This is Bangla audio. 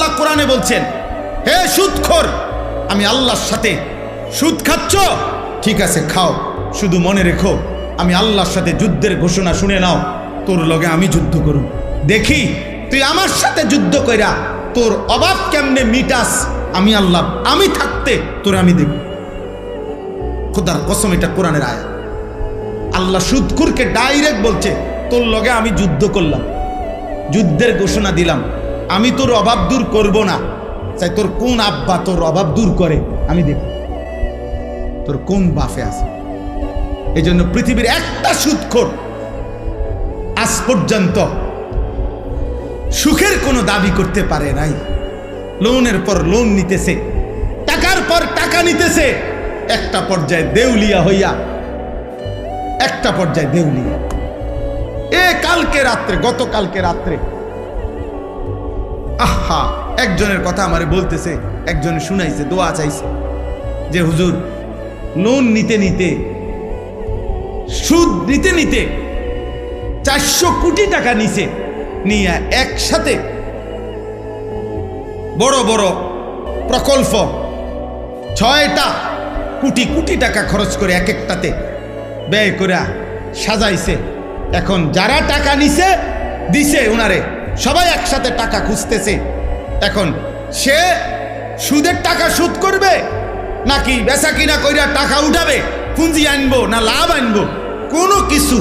আল্লাহ কোরআনে বলছেন, হে সুদখোর, আমি আল্লাহর সাথে সুদ খাচ্ছ, ঠিক আছে খাও, শুধু মনে রেখো আমি আল্লাহর সাথে যুদ্ধের ঘোষণা শুনে নাও, তোর লগে আমি যুদ্ধ করুম, দেখি তুই আমার সাথে যুদ্ধ কইরা তোর অভাব কেমনে মিটাস। আমি আল্লাহ, আমি থাকতে তোর আমি দেখব। খোদার কসম, এটা কোরআনের আয়াত। আল্লাহ সুদখোরকে ডাইরেক্ট বলছে, তোর লগে আমি যুদ্ধ করলাম, যুদ্ধের ঘোষণা দিলাম, আমি তোর অভাব দূর করব না, চাই তোর কোন আব্বা তোর অভাব দূর করে আমি দেখব, তোর কোন বাফে আছে। এই জন্য পৃথিবীর একটা সুদখোর আজ পর্যন্ত সুখের কোনো দাবি করতে পারে নাই। লোনের পর লোন নিতেছে, টাকার পর টাকা নিতেছে, একটা পর্যায়ে দেউলিয়া হইয়া, একটা পর্যায়ে দেউলিয়া। কালকে রাত্রে, গতকালকে রাত্রে, আহা, একজনের কথা আমারে বলতেছে, একজনে শুনাইছে, দোয়া চাইছে যে হুজুর, লোন নিতে নিতে, সুদ নিতে নিতে 400 কোটি টাকা নিছে, নিয়ে একসাথে বড় বড় প্রকল্প 6টা কোটি কোটি টাকা খরচ করে এক একটাতে ব্যয় করে সাজাইছে। এখন যারা টাকা নিছে দিছে ওনারে, সবাই একসাথে টাকা খুঁজতেছে। এখন সে সুদের টাকা সুদ করবে নাকি বেচা কিনা কইরা টাকা উঠাবে, পুঁজি আনবো না লাভ আনবো, কোনো কিছু